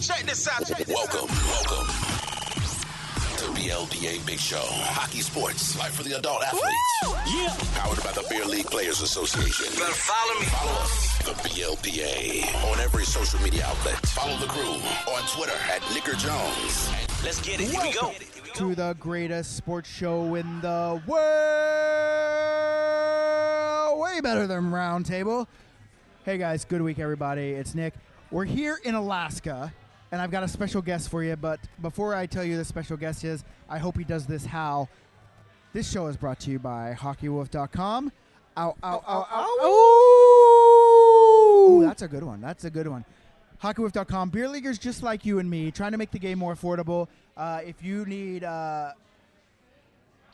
Check this out. Welcome to BLPA Big Show. Hockey sports, life for the adult athlete. Yeah. Powered by the Beer League Players Association. Better follow me. Follow us, the BLPA, on every social media outlet. Follow the crew on Twitter at Nicker Jones. Let's get it. Here we go. To the greatest sports show in the world. Way better than Roundtable. Hey guys, good week everybody. It's Nick. We're here in Alaska, and I've got a special guest for you, but before I tell you who the special guest is, I hope he does this how. This show is brought to you by HockeyWolf.com. Ow, ow, ow, ow. Ooh, that's a good one. That's a good one. HockeyWolf.com. Beer leaguers just like you and me, trying to make the game more affordable. If you need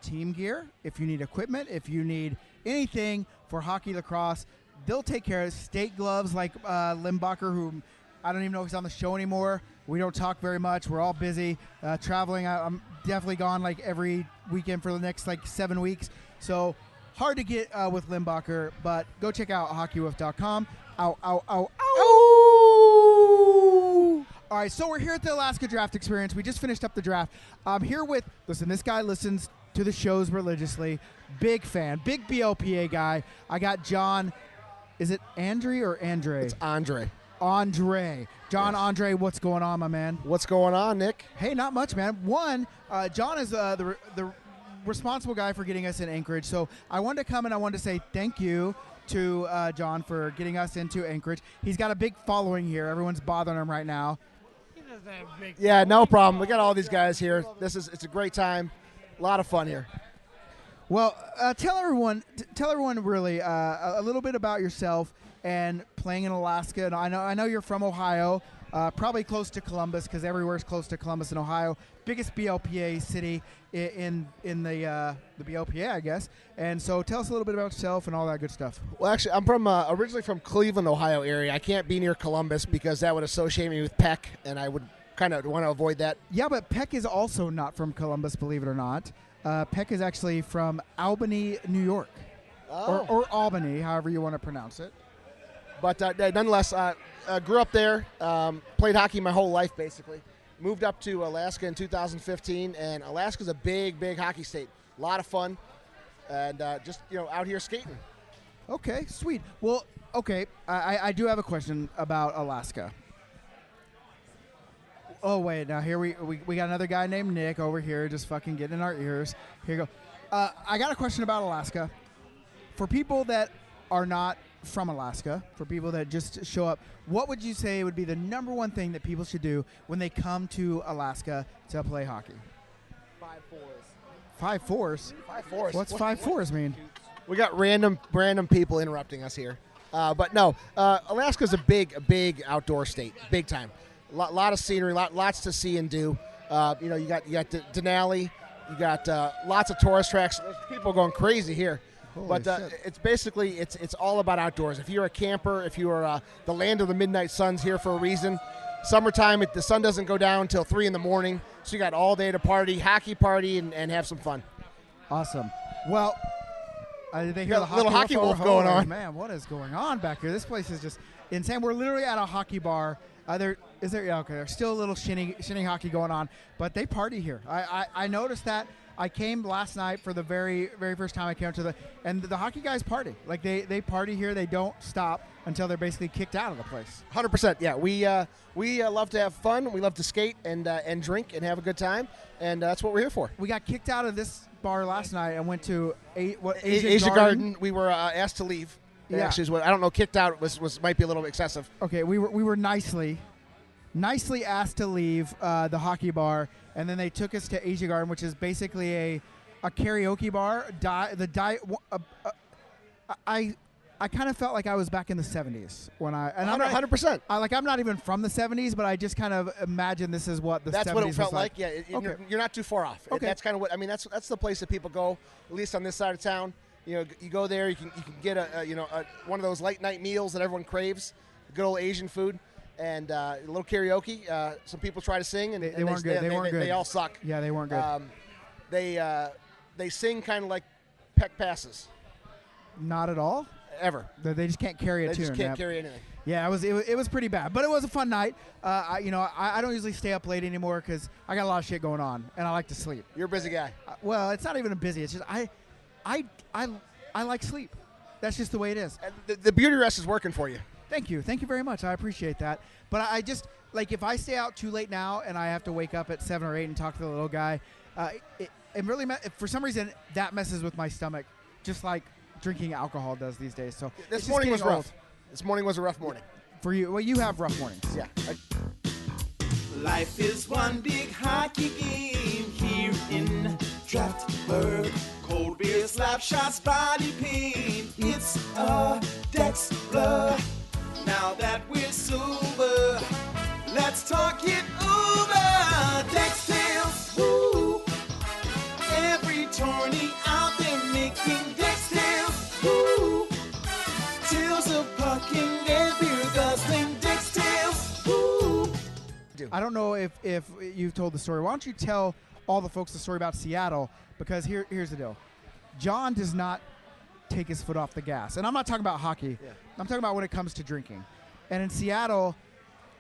team gear, if you need equipment, if you need anything for hockey, lacrosse, they'll take care of it. State gloves like Limbacher, who I don't even know if he's on the show anymore. We don't talk very much. We're all busy traveling. I'm definitely gone like every weekend for the next like 7 weeks. So hard to get with Limbacher, but go check out HockeyWolf.com. Ow, ow, ow, ow. All right, so we're here at the Alaska Draft Experience. We just finished up the draft. I'm here with, listen, this guy listens to the shows religiously. Big fan, big BLPA guy. I got John, is it Andre or Andre? It's Andre. Andre. John, Yes. Andre, what's going on, my man? What's going on, Nick? Hey, not much, man. One, John is the responsible guy for getting us in Anchorage. So I wanted to come and I wanted to say thank you to John for getting us into Anchorage. He's got a big following here. Everyone's bothering him right now. Yeah, no problem. We got all these guys here. It's a great time. A lot of fun here. Well, tell everyone really a little bit about yourself and playing in Alaska. And I know you're from Ohio, probably close to Columbus because everywhere's close to Columbus in Ohio. Biggest BLPA city in the BLPA, I guess. And so tell us a little bit about yourself and all that good stuff. Well, actually, I'm from originally from Cleveland, Ohio area. I can't be near Columbus because that would associate me with Peck, and I would kind of want to avoid that. Yeah, but Peck is also not from Columbus, believe it or not. Peck is actually from Albany, New York. Oh. Or Albany, however you want to pronounce it. But nonetheless, grew up there, played hockey my whole life, basically. Moved up to Alaska in 2015, and Alaska's a big, big hockey state. A lot of fun, and just, out here skating. Okay, sweet. Well, okay, I do have a question about Alaska. Oh, wait, now here we got another guy named Nick over here just fucking getting in our ears. Here you go. I got a question about Alaska. For people that are not from Alaska, for people that just show up, what would you say would be the number one thing that people should do when they come to Alaska to play hockey? 5-4s. 5-4s? 5-4s. What's 5-4s mean? We got random people interrupting us here. But no, Alaska's a big outdoor state, big time. Lot of scenery, lots to see and do. You got Denali, you got lots of tourist tracks. There's people going crazy here. Holy But shit. it's basically it's all about outdoors. If you're a camper, if you are the land of the midnight sun's here for a reason. Summertime, the sun doesn't go down until 3 in the morning, so you got all day to party, hockey party, and have some fun. Awesome. Well, did they hear got the a little hockey wolf going on. Man, what is going on back here? This place is just insane. We're literally at a hockey bar. Yeah, okay. There's still a little shinny hockey going on, but they party here. I noticed that. I came last night for the very, very first time I came to and the hockey guys party. Like they party here. They don't stop until they're basically kicked out of the place. 100%. Yeah, we love to have fun. We love to skate and drink and have a good time, and that's what we're here for. We got kicked out of this bar last night and went to Asia Garden. We were asked to leave. Yeah. Actually, is what I don't know. Kicked out was might be a little excessive. Okay, we were nicely asked to leave the hockey bar, and then they took us to Asia Garden, which is basically a karaoke bar. I kind of felt like I was back in the 70s when and 100%. I'm not even from the 70s, but I just kind of imagine this is what the 70s That's what it felt was like. Yeah, Okay. you're not too far off. Okay. That's kind of what I mean. That's the place that people go. At least on this side of town, you go there. You can get one of those late night meals that everyone craves. Good old Asian food. And a little karaoke. Some people try to sing, and they weren't good. They weren't good. They all suck. Yeah, they weren't good. They sing kind of like Peck passes. Not at all. ever. They just can't carry a They tune. just can't Yep. carry anything. Yeah, it was pretty bad, but it was a fun night. I don't usually stay up late anymore because I got a lot of shit going on, and I like to sleep. You're a busy guy. Well, it's not even a busy. It's just I like sleep. That's just the way it is. And the beauty rest is working for you. Thank you very much. I appreciate that. But I just like if I stay out too late now and I have to wake up at 7 or 8 and talk to the little guy, it really for some reason that messes with my stomach, just like drinking alcohol does these days. So it's This just morning was getting rough. old. This morning was a rough morning. For you. Well, you have rough mornings. Yeah. Life is one big hockey game here in Draftburg. Cold beer, slap shots, body pain. It's a Dex blur. Now that we're sober, let's talk it over. Dex Tales, woo. Every tourney out there making Dex Tales, woo. Tales of pucking and beer guzzling Dex Tales, woo. I don't know if you've told the story. Why don't you tell all the folks the story about Seattle? Because here's the deal. John does not take his foot off the gas. And I'm not talking about hockey. Yeah. I'm talking about when it comes to drinking. And in Seattle,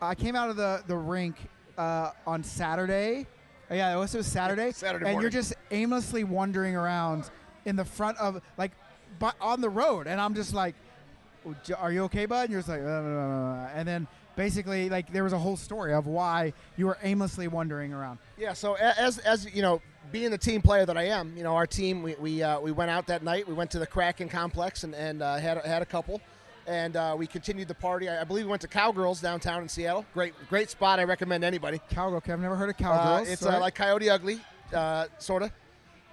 I came out of the rink on Saturday. Yeah, it was Saturday. Saturday and morning. you're just aimlessly wandering around in the front of, like, on the road. And I'm just like, are you okay, bud? And you're just like, and then basically, like, there was a whole story of why you were aimlessly wandering around. Yeah, so as you know, being the team player that I am, you know, our team, we went out that night. We went to the Kraken complex and had a couple, and we continued the party. I believe we went to Cowgirls downtown in Seattle. Great spot. I recommend anybody. Cowgirl. Okay, I've never heard of Cowgirls. It's Sorry. like Coyote Ugly, sort of.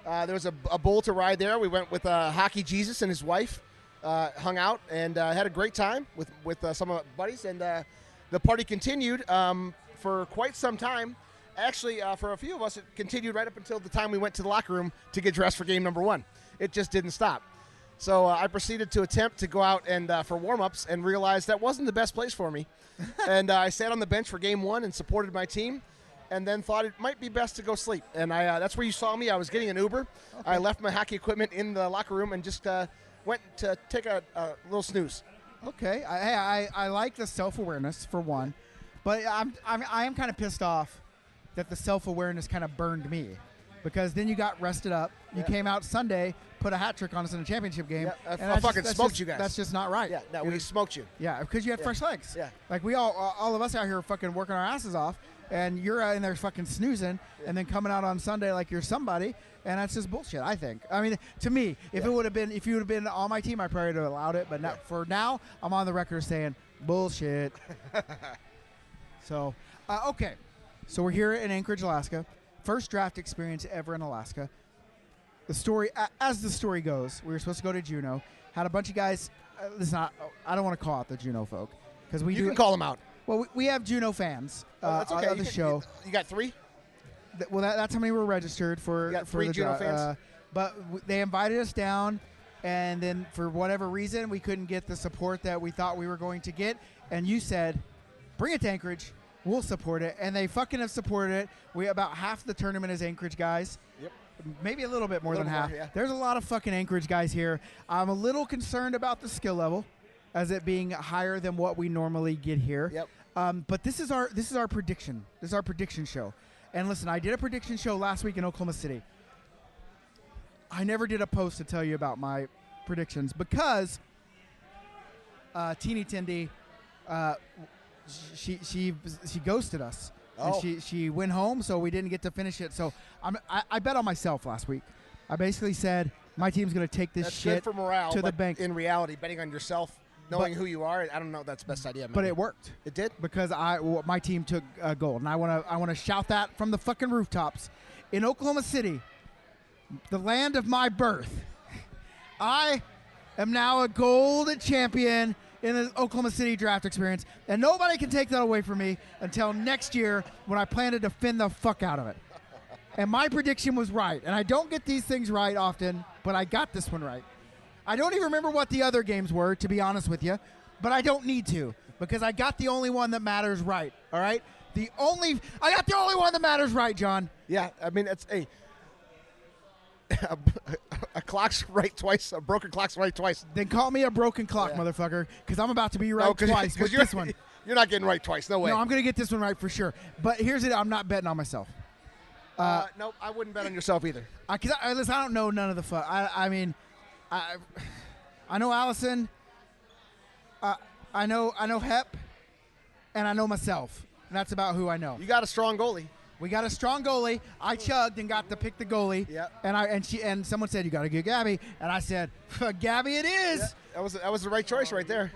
There was a bull to ride there. We went with Hockey Jesus and his wife, hung out and had a great time with some of my buddies, and the party continued for quite some time. Actually, for a few of us, it continued right up until the time we went to the locker room to get dressed for game number 1. It just didn't stop. So I proceeded to attempt to go out and for warm-ups and realized that wasn't the best place for me. And I sat on the bench for game 1 and supported my team, and then thought it might be best to go sleep. And that's where you saw me. I was getting an Uber. Okay. I left my hockey equipment in the locker room and just went to take a little snooze. Okay, I like the self-awareness for one, but I am kind of pissed off that the self-awareness kind of burned me, because then you got rested up. You came out Sunday, put a hat trick on us in a championship game. Yeah, and I fucking smoked you guys. That's just not right. Yeah, no, we smoked you. Yeah, because you had fresh legs. Yeah. Like we all of us out here fucking working our asses off, and you're in there fucking snoozing, and then coming out on Sunday like you're somebody, and that's just bullshit, I think. I mean, to me, if you would have been on my team, I probably would have allowed it, but not, for now, I'm on the record saying bullshit. So, okay. So we're here in Anchorage, Alaska. First draft experience ever in Alaska. The story, as the story goes, we were supposed to go to Juneau. Had a bunch of guys. Listen, I don't want to call out the Juneau folk because we You can call them out. Well, we have Juneau fans That's okay. on the show. You got 3? That's how many were registered for. You got for 3 the Juneau draft. fans? But they invited us down, and then for whatever reason, we couldn't get the support that we thought we were going to get. And you said, "Bring it to Anchorage. We'll support it." And they fucking have supported it. We about half the tournament is Anchorage guys. Yep. Maybe a little bit more A than little half. more, yeah. There's a lot of fucking Anchorage guys here. I'm a little concerned about the skill level, as it being higher than what we normally get here. Yep. But this is our prediction. This is our prediction show. And listen, I did a prediction show last week in Oklahoma City. I never did a post to tell you about my predictions because Teeny Tindy, she ghosted us. Oh. And she went home, so we didn't get to finish it. So I bet on myself last week. I basically said my team's going to take this That's shit good for morale, to the but bank. in reality, betting on yourself, knowing who you are, I don't know if that's the best idea. But it worked. It did? Because my team took gold, and I want to shout that from the fucking rooftops in Oklahoma City, the land of my birth. I am now a gold champion in the Oklahoma City draft experience, and nobody can take that away from me until next year when I plan to defend the fuck out of it. And my prediction was right, and I don't get these things right often, but I got this one right. I don't even remember what the other games were, to be honest with you, but I don't need to because I got the only one that matters right, all right? I got the only one that matters right, John. Yeah, I mean, it's a clock's right twice. A broken clock's right twice. Then call me a broken clock, Yeah. motherfucker, because I'm about to be right No, twice with you're, this one. You're not getting right twice. No way. No, I'm going to get this one right for sure. But here's it. I'm not betting on myself. Nope, I wouldn't bet on yourself either. Because listen, I don't know none of the fuck. I mean, I know Allison. I know Hep, and I know myself. And that's about who I know. You got a strong goalie. We got a strong goalie. I chugged and got to pick the goalie. Yep. And someone said you got to get Gabby, and I said Gabby it is. Yeah, that was the right choice right there.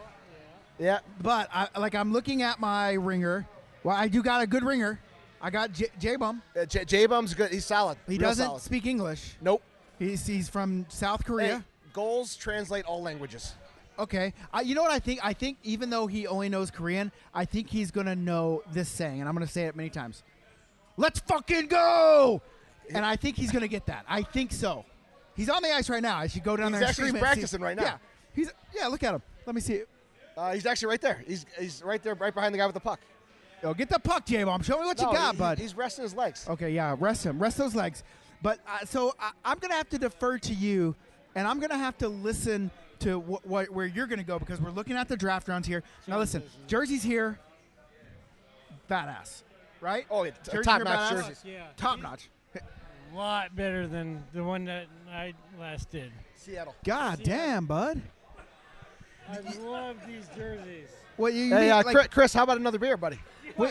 Yeah. But I'm looking at my ringer. Well, I do got a good ringer. I got J-Bum. J-Bum's good. He's solid. He Real doesn't solid. speak English. Nope. He's from South Korea. Hey, goals translate all languages. Okay. You know what I think? I think even though he only knows Korean, I think he's going to know this saying, and I'm going to say it many times. Let's fucking go! And I think he's going to get that. I think so. He's on the ice right now. I should go down there and He's scream it. practicing right now. Yeah, look at him. Let me see it. He's actually right there. He's right there, right behind the guy with the puck. Oh, get the puck, J-Bomb. Show me what you got, bud. He's resting his legs. Okay, yeah, rest him. Rest those legs. But I'm going to have to defer to you, and I'm going to have to listen to where you're going to go because we're looking at the draft rounds here. Now, listen, jerseys here, badass, right? Oh, yeah, Jerseys top here, notch badass? jerseys. Yeah. Top notch. A lot better than the one that I last did. Seattle. God damn, bud. I love these jerseys. What you Hey, mean, like, Chris, how about another beer, buddy?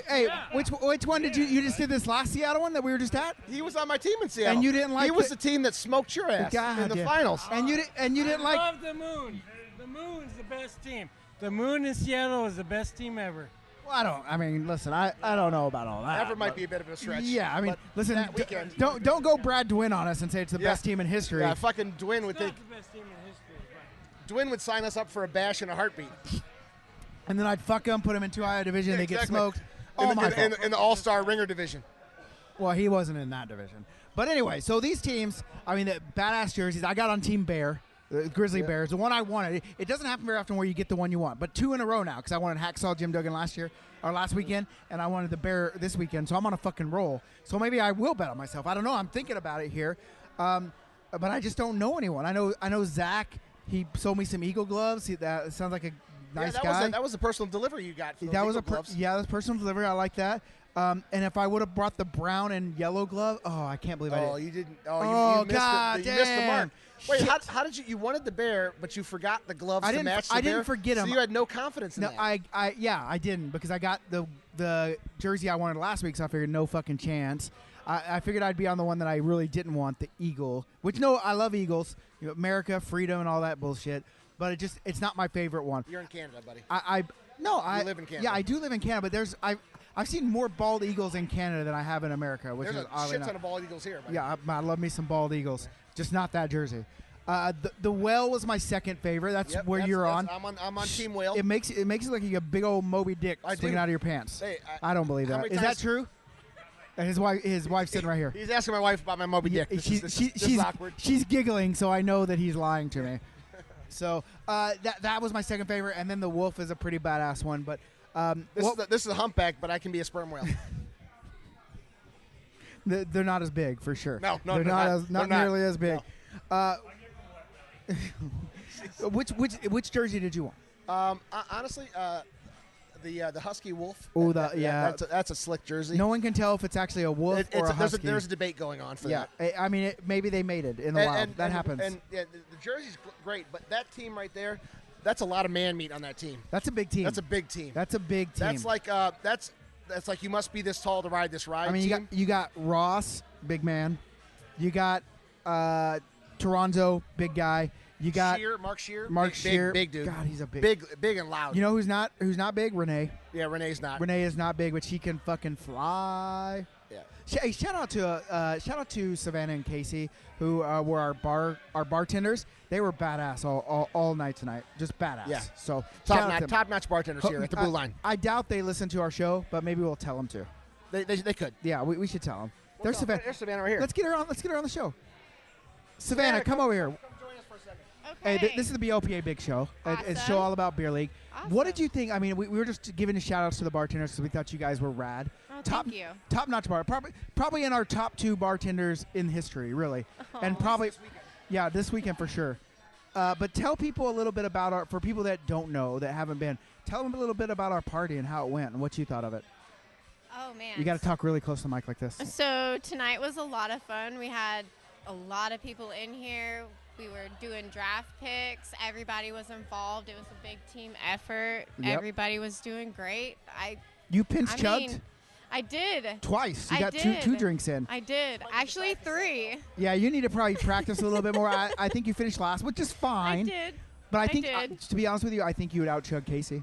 hey, which one did you just did this last Seattle one that we were just at? He was on my team in Seattle. And you didn't like He was the- the team that smoked your ass God in the damn. finals. And you didn't I like. love the Moon. The Moon's the best team. The Moon in Seattle is the best team ever. Well, I mean, listen, I don't know about all that. Ever might but- be a bit of a stretch. Yeah, I mean, but listen, that weekend, don't go Brad Dwin on us and say it's the Yeah. best team in history. yeah, fucking Dwin would It's think not the best team in history. Dwin would sign us up for a bash in a heartbeat. And then I'd fuck him, put him in 2 division, they get Exactly. smoked. All my fault. in the All-Star Ringer division. Well, he wasn't in that division. But anyway, so these teams, I mean, the badass jerseys, I got on Team Bear, the Grizzly Yeah. Bears, the one I wanted. It doesn't happen very often where you get the one you want, but 2 in a row now because I wanted Hacksaw Jim Duggan last weekend, and I wanted the Bear this weekend, so I'm on a fucking roll. So maybe I will bet on myself. I don't know. I'm thinking about it here, but I just don't know anyone. I know Zach. He sold me some Eagle gloves. That sounds like a nice yeah, guy. that was the personal delivery you got. For those That was Eagle gloves. that was personal delivery. I like that. And if I would have brought the brown and yellow glove, I can't believe I Oh, did. you didn't. Oh, you missed God you missed the mark. damn. Wait, Shit. how did you wanted the Bear, but you forgot the gloves I to didn't- match the I Bear? didn't forget 'em. So you had no confidence in No, that. I didn't because I got the jersey I wanted last week, so I figured no fucking chance. I figured I'd be on the one that I really didn't want, the Eagle. Which I love Eagles, America, freedom, and all that bullshit. But it's not my favorite one. You're in Canada, buddy. I live in Canada. Yeah, I do live in Canada, but I've seen more bald eagles in Canada than I have in America, which There's is a oddly shit enough. ton of bald eagles here. Buddy. Yeah, I love me some bald eagles. Just not that jersey. The Well was my second favorite. That's Yep, where you're on. I'm on Team Whale. It makes it like you got a big old Moby Dick I swinging do. out of your pants. Hey, I don't believe how that. many Is that times- true? And his wife's sitting right here. He's asking my wife about my Moby Dick. This is awkward. She's giggling, so I know that he's lying to me. So that was my second favorite, and then the wolf is a pretty badass one. But This is a humpback, but I can be a sperm whale. they're not as big for sure. No, they're not they're not. nearly as big. Which jersey did you want? Honestly, the Husky Wolf. Oh, that's a slick jersey. No one can tell if it's actually a wolf or a husky. There's a debate going on for Yeah, that. I mean, maybe they made it in the wild. That happens. And yeah, the jersey's great, but that team right there, that's a lot of man meat on that team. That's a big team. That's a big team. That's a big team. That's like that's like you must be this tall to ride this ride. I mean, team. you got Ross, big man. You got Toronto, big guy. You got Mark Shear, Mark big, Shear. big dude. God, he's a big and loud. You know who's not big? Renee. Yeah, Renee's not. Renee is not big, but she can fucking fly. Yeah. Hey, shout out to Savannah and Casey, who were our bartenders. They were badass all night tonight, just badass. Yeah. So shout out to them. Top notch bartenders here at the Blue Line. I doubt they listen to our show, but maybe we'll tell them to. They could. Yeah, we should tell them. There's Savannah. There's Savannah right here. Let's get her on. Let's get her on the show. Savannah, come over here. Come join us for a second. Hey, Okay. this is the BOPA Big Show. It's a show Awesome. all about beer league. What did Awesome. you think? I mean, we were just giving a shout outs to the bartenders because we thought you guys were rad. Oh, top, thank you. top-notch bar. Probably in our top 2 bartenders in history, really, and Aw. probably, yeah, this weekend for sure. But tell people a little bit about for people that don't know, that haven't been, tell them a little bit about our party and how it went and what you thought of it. Oh, man. You got to talk really close to the mic like this. So tonight was a lot of fun. We had a lot of people in here. We were doing draft picks. Everybody was involved. It was a big team effort. Yep. Everybody was doing great. You pinch I chugged mean, I did. twice. You I got did. two drinks in. I did. Actually, 3. Yeah, you need to probably practice a little bit more. I think you finished last, which is fine. I did. But I I think, did. to be honest with you, I think you would out-chug Casey.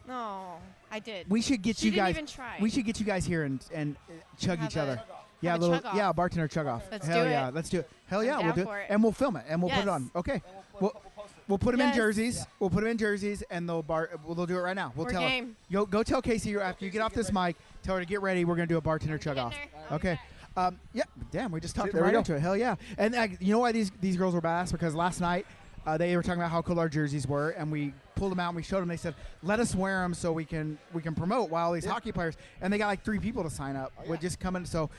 No, I did. We should get She you didn't guys. even try. We should get you guys here and chug Have each other. a- Yeah, have a chug off. yeah, bartender chug off. Let's Hell do yeah, it. let's do it. Hell I'm yeah, we'll down do it, for it. and we'll film it and we'll put it Yes. on. Okay, we'll put them in Yes. jerseys. We'll put them in jerseys, and they'll do it right now. We'll We're tell game. go tell Casey after you get off this mic. Tell her to get ready. We're gonna do a bartender chug off. Okay. Yeah. Damn, we just talked there we right go. into it. Hell yeah. And you know why these girls were badass? Because last night they were talking about how cool our jerseys were, and we pulled them out and we showed them. They said, "Let us wear them so we can promote while these hockey players." And they got like 3 people to sign up. With just coming. So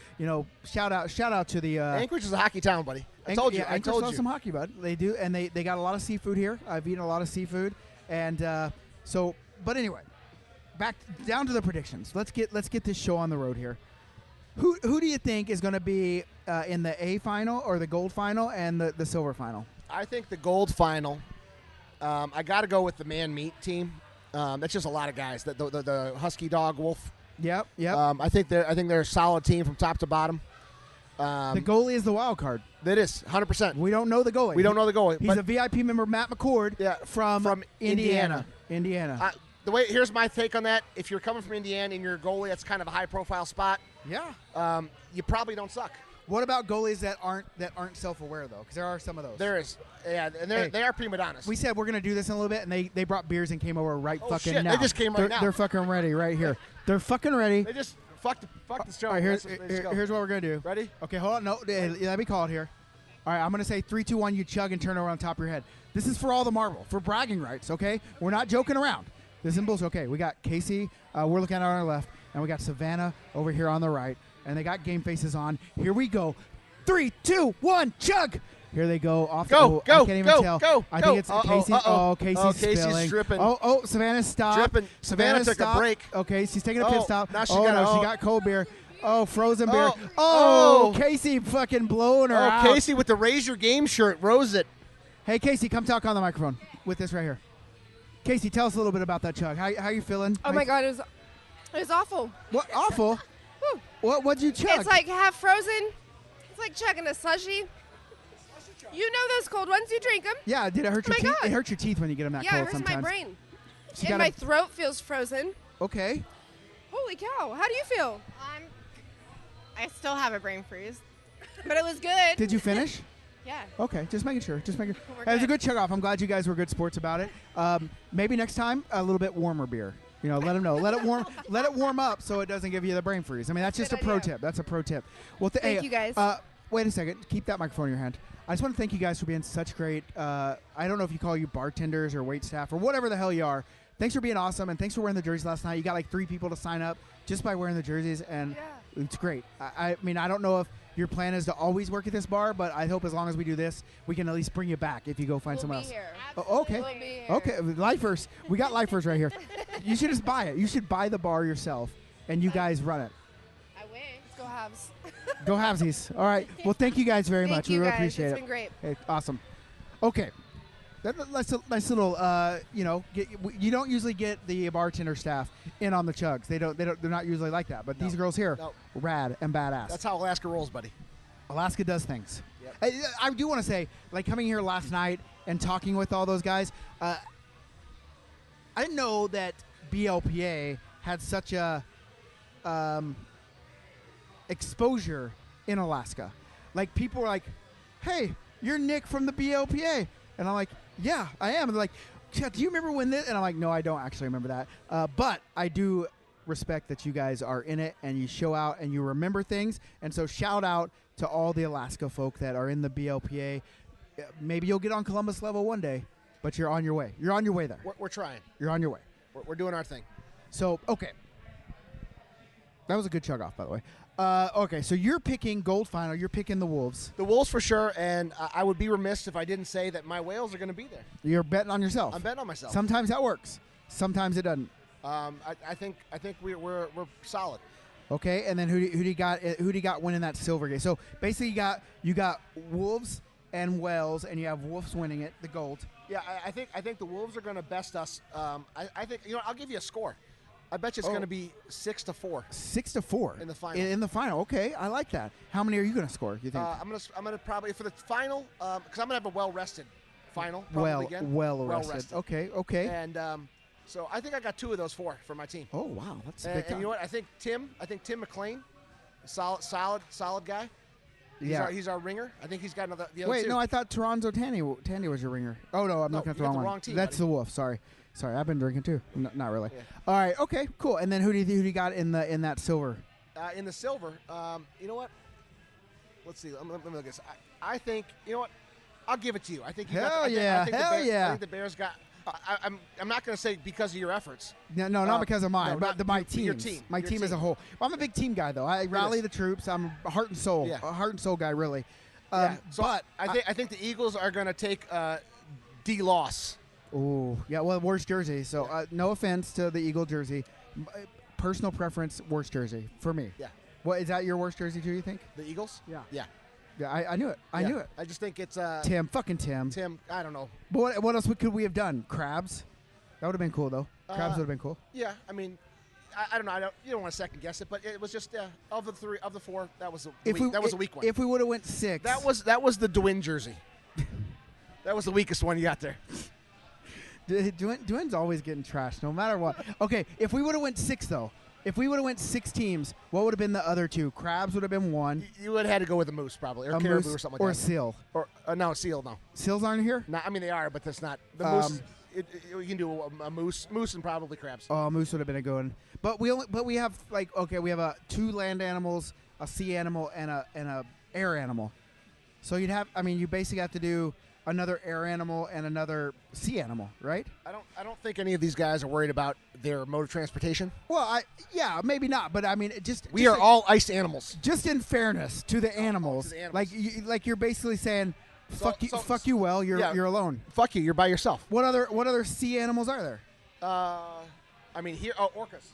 shout out to the. Anchorage is a hockey town, buddy. I told you. Yeah, I Anchorage told loves you. some hockey, bud. They do, and they got a lot of seafood here. I've eaten a lot of seafood, and so. But anyway, back down to the predictions. Let's get this show on the road here. Who do you think is going to be in the A final or the gold final and the silver final? I think the gold final. I got to go with the man meat team. That's just a lot of guys. The Husky Dog Wolf. Yep. I think they're a solid team from top to bottom. The goalie is the wild card. That is 100%. We don't know the goalie. We don't know the goalie. He's but a VIP member, Matt McCord. Yeah, from Indiana. Indiana. Here's my take on that. If you're coming from Indiana and you're a goalie, that's kind of a high-profile spot. Yeah. You probably don't suck. What about goalies that aren't self-aware though? Because there are some of those. There is, yeah, and they are prima donnas. We said we're gonna do this in a little bit, and they brought beers and came over right Oh, fucking shit, now. they just came right now. They're fucking ready right here. They're fucking ready. They just fuck the show. All right, here's Let's just go. what we're gonna do. Ready? Okay, hold on. No, let me call it here. All right, I'm gonna say 3, 2, 1. You chug and turn over on top of your head. This is for all the marble, for bragging rights. Okay, we're not joking around. This isn't bullshit. Okay, we got Casey. We're looking at our left, and we got Savannah over here on the right, and they got game faces on. Here we go. 3, 2, 1, chug! Here they go. Off the, Go, I can't even tell. go, I go. think it's Casey. Uh-oh. Casey's spilling. dripping. Oh, Savannah stopped. Dripping. Savannah took a stopped. break. Okay, she's taking a pit Oh, stop. now she oh, got no, a- she oh. got cold beer. Oh, frozen beer. Oh, Oh, oh. Casey fucking blowing her out. Casey with the Raise Your Game shirt rose it. Hey, Casey, come talk on the microphone with this right here. Casey, tell us a little bit about that chug. How you feeling? Oh my God, it was awful. What awful? Whew. What'd you chug? It's like half frozen. It's like chugging a slushy. You know those cold ones, you drink them. Yeah, did it hurt your Oh my teeth? God. It hurts your teeth when you get them that Yeah, it cold hurts sometimes. my brain. So you And gotta- my throat feels frozen. Okay. Holy cow, how do you feel? I still have a brain freeze, but it was good. Did you finish? Yeah. Okay, just making sure. Just making. We're It was a good. good chug off. I'm glad you guys were good sports about it. Maybe next time a little bit warmer beer. You know, let them know. Let it warm. Let it warm up so it doesn't give you the brain freeze. I mean, that's just a Good pro idea. tip. That's a pro tip. Well, Thank you, guys. Wait a second. Keep that microphone in your hand. I just want to thank you guys for being such great. I don't know if you call you bartenders or wait staff or whatever the hell you are. Thanks for being awesome, and thanks for wearing the jerseys last night. You got like 3 people to sign up just by wearing the jerseys, and it's great. I mean, I don't know if your plan is to always work at this bar, but I hope as long as we do this, we can at least bring you back if you go find We'll someone be else. here. Oh, okay. We'll be here. Okay, lifers. We got lifers right here. You should just buy it. You should buy the bar yourself, and you guys run it. I wish. Let's go Habs. Go Habsies. All right. Well, thank you guys very Thank much. you We really guys. appreciate It's it. been great. Hey, awesome. Okay. That's a nice little, you don't usually get the bartender staff in on the chugs. They're not usually like that. But these girls here, No. rad and badass. That's how Alaska rolls, buddy. Alaska does things. Yep. I do want to say, like coming here last night and talking with all those guys, I didn't know that BLPA had such a exposure in Alaska. Like people were like, "Hey, you're Nick from the BLPA," and I'm like, "Yeah, I am." And they're like, "Yeah, do you remember when this?" And I'm like, "No, I don't actually remember that, but I do." Respect that you guys are in it and you show out and you remember things, and so shout out to all the Alaska folk that are in the BLPA. Maybe you'll get on Columbus level one day, but you're on your way. You're on your way there. We're trying. You're on your way. We're doing our thing. So, okay. That was a good chug off, by the way. Okay, so you're picking gold final. You're picking the Wolves. The Wolves for sure, and I would be remiss if I didn't say that my Whales are going to be there. You're betting on yourself. I'm betting on myself. Sometimes that works. Sometimes it doesn't. I think we're solid. Okay, and then who do you got? Who do you got winning that silver game? So basically, you got Wolves and Wales, and you have Wolves winning it, the gold. Yeah, I think the Wolves are going to best us. I think I'll give you a score. I bet you it's going to be 6-4. 6-4 in the final. In the final, okay, I like that. How many are you going to score? You think? I'm gonna probably for the final because I'm gonna have a well rested final. Probably again. Well rested. Okay. And so I think I got 2 of those 4 for my team. Oh wow, that's And, big time. and you know what? I think Tim McLean, solid guy. Yeah. He's our ringer. I think he's got the other Wait, 2. no, I thought Toronto Tandy was your ringer. Oh no, I'm No, looking at you the got wrong the one. wrong team, That's buddy. the Wolf. Sorry, I've been drinking too. Not really. Yeah. All right, okay, cool. And then who do you got in that silver? In the silver, you know what? Let's see. Let me look at this. I think you know what? I'll give it to you. I think you got. Hell I think, yeah, I think hell the yeah. I think the Bears got. I'm not going to say because of your efforts. No, not because of mine, no, but not my your team. team. My Your team as a team. whole. Well, I'm a big team guy, though. I rally the troops. I'm a heart and soul. Yeah. A heart and soul guy, really. Yeah. So but I think the Eagles are going to take D-loss. Oh, yeah. Well, worst jersey. So no offense to the Eagle jersey. Personal preference, worst jersey for me. Yeah. What is that? Your worst jersey too? You think? The Eagles? Yeah. Yeah. Yeah, I knew it. I Yeah. knew it. I just think it's Tim, fucking Tim. Tim. I don't know. But what else could we have done? Crabs. That would have been cool, though. Crabs would have been cool. Yeah. I mean, I don't know. You don't want to second guess it, but it was just of the 4. That was a weak one. If we would have went 6, That was the Dwayne jersey. That was the weakest one you got there. Dwayne's always getting trashed, no matter what. Okay, if we would have went 6 though, if we would have went 6 teams, what would have been the other 2? Crabs would have been 1. You would have had to go with a moose probably, or A caribou moose or something like or that. seal. Or no, seal no. Seals aren't here. No, I mean they are, but that's not the moose. You can do a moose and probably crabs. Oh, moose would have been a good one. But we have we have 2 land animals, a sea animal, and a air animal. So you basically have to do another air animal and another sea animal, right? I don't think any of these guys are worried about their mode of transportation. Well, maybe not, but I mean, We are all ice animals. just in fairness to the animals. to the animals. Like you're basically saying, fuck you. Well, you're Yeah. alone. Fuck you. You're by yourself. What other sea animals are there? I mean here. Orcas.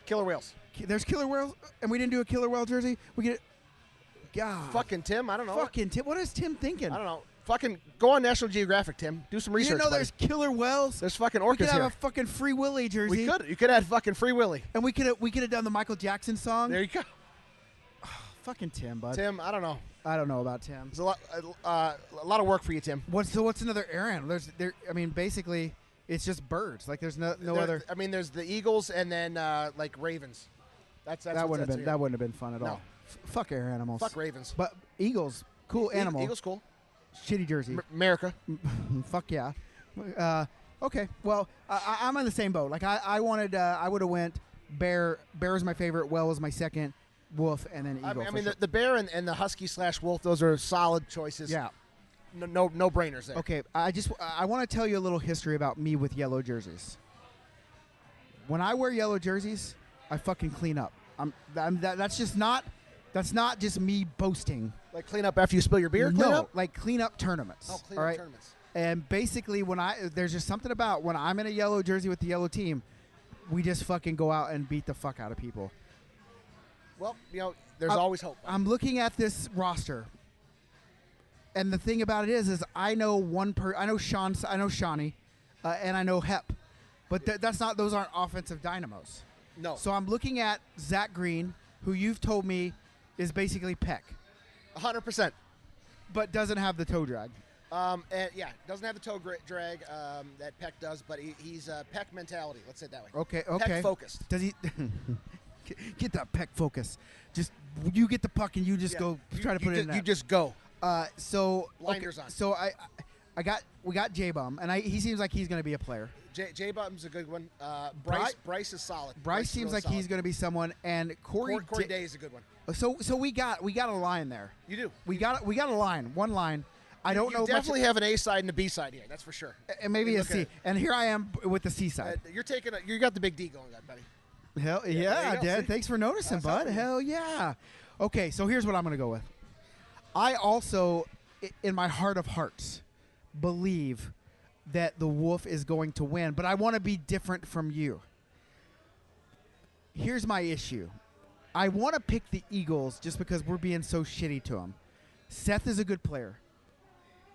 Killer whales. There's killer whales, and we didn't do a killer whale jersey. We get, God, Fucking Tim. I don't know. fucking Tim. What is Tim thinking? I don't know. Fucking go on National Geographic, Tim. Do some You research. didn't know buddy. there's killer whales. There's fucking We could orcas have here. a fucking Free Willy jersey. You could have fucking Free Willy. And we could have done the Michael Jackson song. There you go. Fucking Tim, bud. Tim, I don't know. I don't know about Tim. There's a lot of work for you, Tim. What's another air animal? Basically, it's just birds. Like there's no There- other. I mean, there's the Eagles and then like Ravens. That's That wouldn't that's have been fun at No. all. Fuck air animals. Fuck Ravens. But Eagles, cool animal. Eagles cool. Shitty jersey. America. Fuck yeah. Okay. Well, I'm on the same boat. Like I wanted. I would have went bear. Bear was my favorite. Well was my second. Wolf and then eagle. I for mean, sure. the bear and the husky / wolf. Those are solid choices. Yeah. No brainers there. Okay. I want to tell you a little history about me with yellow jerseys. When I wear yellow jerseys, I fucking clean up. That's just not. That's not just me boasting. Like clean up after you spill your beer. No, Clean up. like clean up tournaments. Oh, clean all up right? tournaments. And basically, there's just something about when I'm in a yellow jersey with the yellow team, we just fucking go out and beat the fuck out of people. Well, there's always hope. I'm looking at this roster, and the thing about it is I know I know Shawnee, and I know Hep, but that's not. Those aren't offensive dynamos. No. So I'm looking at Zach Green, who you've told me is basically Peck, 100%. but doesn't have the toe drag. And yeah, doesn't have the toe drag that Peck does, but he's Peck mentality. Let's say it that way. Okay. Peck focused. Does he get that Peck focus? Just you get the puck and you just go try to put it in. You just go. So Blinders on. So we got J Bum, and he seems like he's going to be a player. J Bum's a good one. Bryce is solid. Bryce seems really like solid. he's going to be someone, and Corey Day is a good one. So we got a line there. You do. We got a line, one line. I don't know. You definitely have an A side and a B side here. That's for sure. And maybe You a look at C. it. And here I am with the C side. You got the big D going, buddy. Hell there you yeah, go, Dad. see? Thanks for noticing, That's bud. helping. Hell yeah. Okay, so here's what I'm going to go with. I also, in my heart of hearts, believe that the Wolf is going to win, but I want to be different from you. Here's my issue. I want to pick the Eagles just because we're being so shitty to them. Seth is a good player,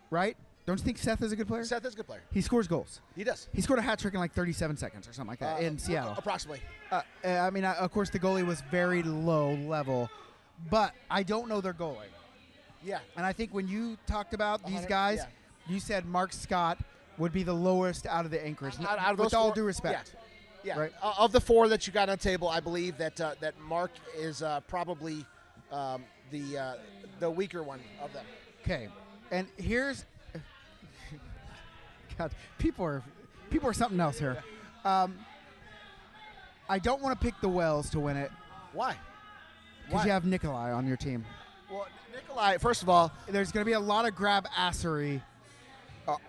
right? Don't you think Seth is a good player? Seth is a good player. He scores goals. He does. He scored a hat trick in like 37 seconds or something like that in Seattle. Approximately. I mean, of course, the goalie was very low level, but I don't know their goalie. Yeah. And I think when you talked about these 100, guys, yeah. you said Mark Scott would be the lowest out of the anchors. Out of with those all four- due respect. Yeah. Right. Of the four that you got on the table, I believe that that Mark is probably the weaker one of them. Okay. And here's God, people are something else here. I don't want to pick the Wells to win it Why? because you have Nikolai on your team. Well, Nikolai, first of all, There's going to be a lot of grab assery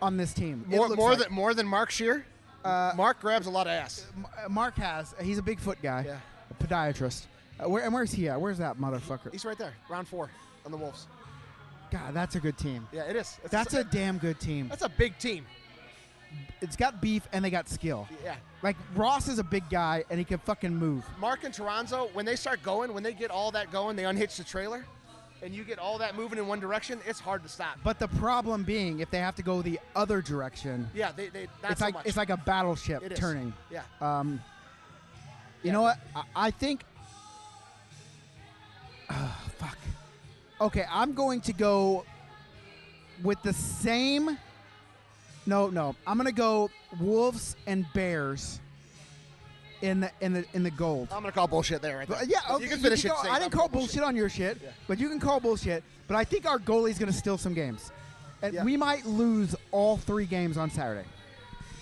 on this team. It looks more like. than Mark Shear. Mark grabs a lot of ass. Mark he's a Bigfoot guy, Yeah. a podiatrist. Where's he at? Where's that motherfucker? He's right there, round 4 on the Wolves. God, that's a good team. Yeah, it is. That's a damn good team. That's a big team. It's got beef and they got skill. Yeah. Like Ross is a big guy and he can fucking move. Mark and Toronzo, when they start going, when they get all that going, they unhitch the trailer, and you get all that moving in one direction, it's hard to stop. But the problem being, if they have to go the other direction, Yeah, they not it's so like much. it's like a battleship It is. turning. Yeah. You know what? I think. Fuck. Okay, I'm going to go with the same. No. I'm going to go Wolves and Bears in the gold. I'm gonna call bullshit there. Right there. Yeah, You okay, can finish it. I Say, didn't I'm call calling bullshit on your shit, Yeah. but you can call bullshit. But I think our goalie's going to steal some games. And Yeah. we might lose all 3 games on Saturday.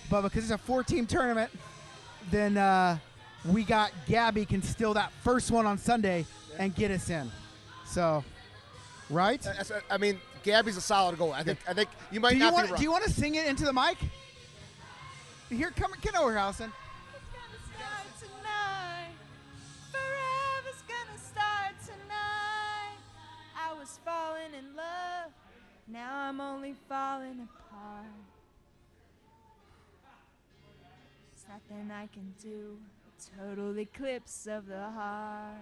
But because it's a 4-team tournament, then we got Gabby can steal that first one on Sunday and get us in. So, right? I mean, Gabby's a solid goal. I think you might Do you not want be wrong. do you want to sing it into the mic? Here, get over here, Allison. Tonight, forever's gonna start tonight. I was falling in love, now I'm only falling apart. There's nothing I can do, a total eclipse of the heart.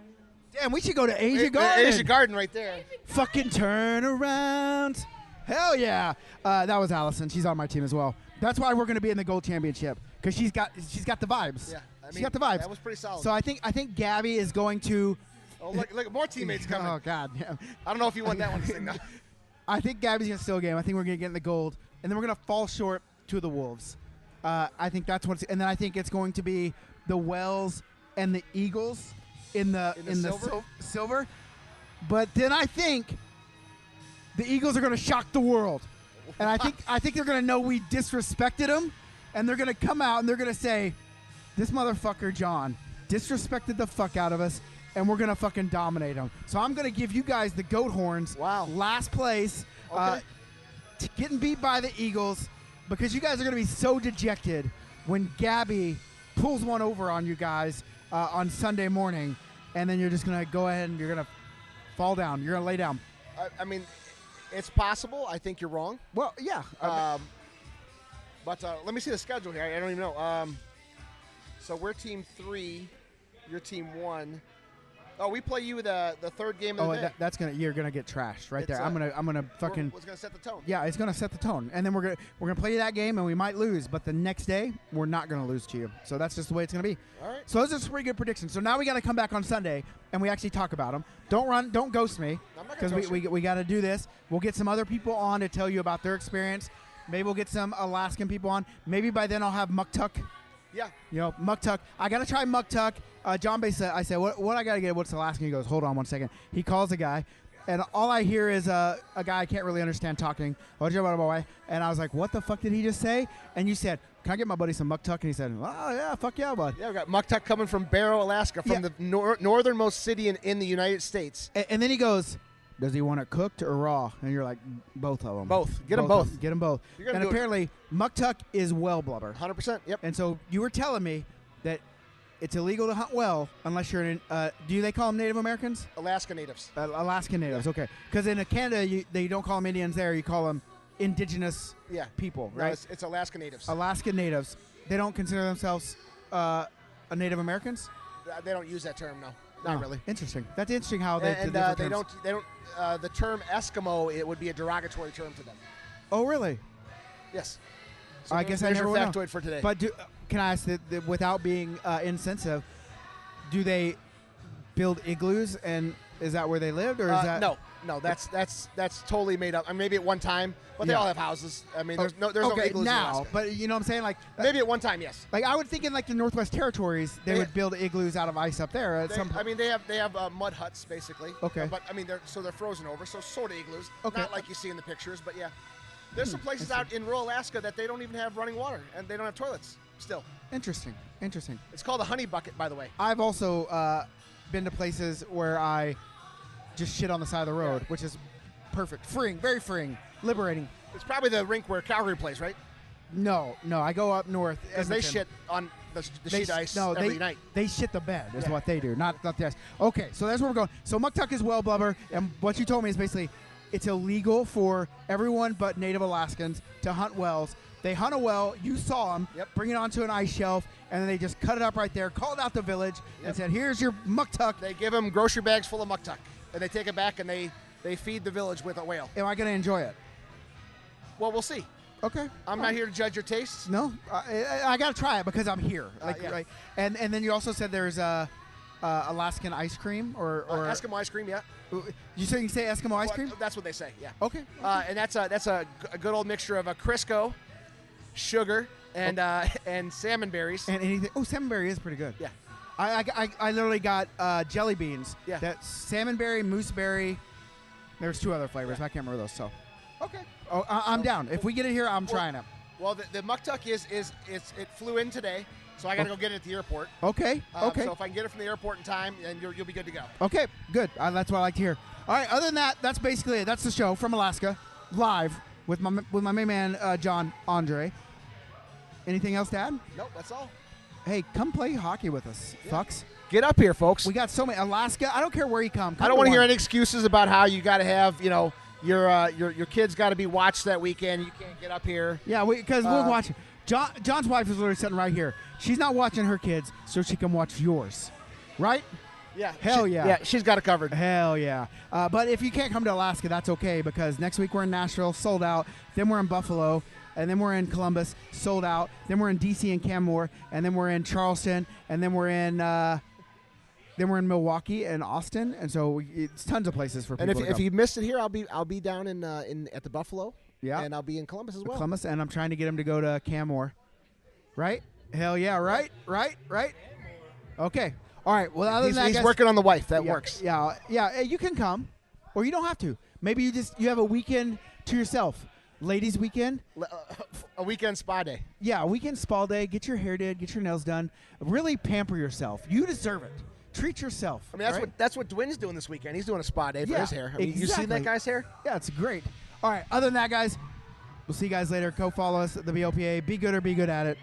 Damn, we should go to Asia Garden. Asia Garden right there. Fucking turn around. Hell yeah. That was Allison. She's on my team as well. That's why we're going to be in the gold championship because she's got the vibes. Yeah, she's got the vibes. That was pretty solid. So I think Gabby is going to. Oh, look, more teammates coming. Oh God. Yeah. I don't know if you want that one to sing now. I think Gabby's going to steal a game. I think we're going to get in the gold, and then we're going to fall short to the Wolves. I think that's what's, and then I think it's going to be the Wells and the Eagles in the silver. But then I think the Eagles are going to shock the world, and I think they're going to know we disrespected them, and they're going to come out and they're going to say, "This motherfucker John disrespected the fuck out of us." And we're going to fucking dominate them. So I'm going to give you guys the goat horns. Wow. Last place. Okay. Getting beat by the Eagles because you guys are going to be so dejected when Gabby pulls one over on you guys on Sunday morning. And then you're just going to go ahead and you're going to fall down. You're going to lay down. I mean, it's possible. I think you're wrong. Well, yeah. But let me see the schedule here. I don't even know. So we're team 3. You're team 1. Oh, we play you the third game of the day. You're gonna get trashed right It's, there. I'm gonna fucking. It's gonna set the tone. Yeah, it's gonna set the tone, and then we're gonna play you that game, and we might lose, but the next day we're not gonna lose to you. So that's just the way it's gonna be. All right. So those are some pretty good predictions. So now we got to come back on Sunday, and we actually talk about them. Don't ghost me, I'm not because gonna ghost we got to do this. We'll get some other people on to tell you about their experience. Maybe we'll get some Alaskan people on. Maybe by then I'll have Muktuk. Yeah. You know, Muktuk. I got to try Muktuk. John Bay said, I said, what I got to get? What's Alaskan? He goes, hold on one second. He calls a guy, and all I hear is a guy I can't really understand talking. And I was like, what the fuck did he just say? And you said, can I get my buddy some Muktuk? And he said, oh, yeah, fuck yeah, bud. Yeah, we got Muktuk coming from Barrow, Alaska, from the northernmost city in the United States. And then he goes, does he want it cooked or raw? And you're like, both of them. Both. Get them both. Get them both. You're gonna And do it. apparently, Muktuk is well blubber. 100%. Yep. And so you were telling me that it's illegal to hunt well unless you're in. Do they call them Native Americans? Alaska Natives. Alaskan Natives. Okay, because in Canada they don't call them Indians. There you call them indigenous people, No, right? it's Alaska Natives. Alaskan Natives. They don't consider themselves a Native Americans. They don't use that term. No, not really. Interesting. That's interesting how they. And the different they terms. don't. They don't. The term Eskimo, it would be a derogatory term to them. Oh, really? Yes. I guess I there's never your would know. factoid for today. But can I ask that without being insensitive, do they build igloos, and is that where they lived, or is that no, that's totally made up. I mean, maybe at one time, but they all have houses. I mean, there's no igloos in now, Alaska. but you know what I'm saying? Like Maybe at one time, yes. like I would think in like the Northwest Territories, they would build igloos out of ice up there at some I point. mean, they have mud huts basically. Okay. But I mean, they're frozen over, so sort of igloos. Okay. Not like you see in the pictures, but yeah. There's some places out in rural Alaska that they don't even have running water, and they don't have toilets still. Interesting. It's called a honey bucket, by the way. I've also been to places where I just shit on the side of the road, which is perfect, freeing, very freeing, liberating. It's probably the rink where Calgary plays, right? No, I go up north Because they Edmonton. shit on the sheet ice every night. They shit the bed is what they do, not the ice. Okay, so that's where we're going. So Muktuk is well blubber, and what you told me is basically it's illegal for everyone but Native Alaskans to hunt wells. They hunt a well, you saw them, bring it onto an ice shelf, and then they just cut it up right there, called out the village, and said, here's your Muktuk. They give them grocery bags full of Muktuk, and they take it back and they feed the village with a whale. Am I going to enjoy it? Well, we'll see. Okay. I'm not here to judge your tastes. No, I got to try it because I'm here. Right? And then you also said there's Alaskan ice cream or Eskimo ice cream, yeah. You say Eskimo ice cream? That's what they say, yeah. Okay. And that's a good old mixture of a Crisco, sugar, and salmon berries. And anything. Oh, salmonberry is pretty good. Yeah. I literally got jelly beans. Yeah. That's salmonberry, mooseberry. There's 2 other flavors. I can't remember those. So. Okay. Oh, I'm down. If we get it here, I'm trying it. Well, the Muktuk it flew in today, so I got to go get it at the airport. Okay. Okay. So if I can get it from the airport in time, then you'll be good to go. Okay. Good. That's what I like to hear. All right. Other than that, that's basically it. That's the show from Alaska, live with my main man John Andre. Anything else to add? Nope. That's all. Hey, come play hockey with us, fucks. Get up here, folks. We got so many. Alaska. I don't care where you come. I don't want to hear any excuses about how you got to have your kids got to be watched that weekend. You can't get up here. Yeah, because we're watching. John's wife is literally sitting right here. She's not watching her kids, so she can watch yours, right? Yeah. Hell yeah. Yeah, she's got it covered. Hell yeah. But if you can't come to Alaska, that's okay because next week we're in Nashville, sold out. Then we're in Buffalo, and then we're in Columbus, sold out. Then we're in D.C. and Canmore, and then we're in Charleston, and then we're in Milwaukee and Austin, and so it's tons of places for people. And if you missed it here, I'll be down in at the Buffalo. Yeah. And I'll be in Columbus as well. Columbus, and I'm trying to get him to go to Canmore. Right? Hell yeah! Right. Okay. All right. Well, other than that, he's guys, working on the wife. That yeah, works. Yeah. You can come, or you don't have to. Maybe you have a weekend to yourself. Ladies' weekend. A weekend spa day. Yeah, a weekend spa day. Get your hair did. Get your nails done. Really pamper yourself. You deserve it. Treat yourself. I mean, that's what Dwayne's doing this weekend. He's doing a spa day for his hair. I mean, exactly. You seen that guy's hair? Yeah, it's great. All right. Other than that, guys, we'll see you guys later. Go follow us at the BOPA. Be good or be good at it.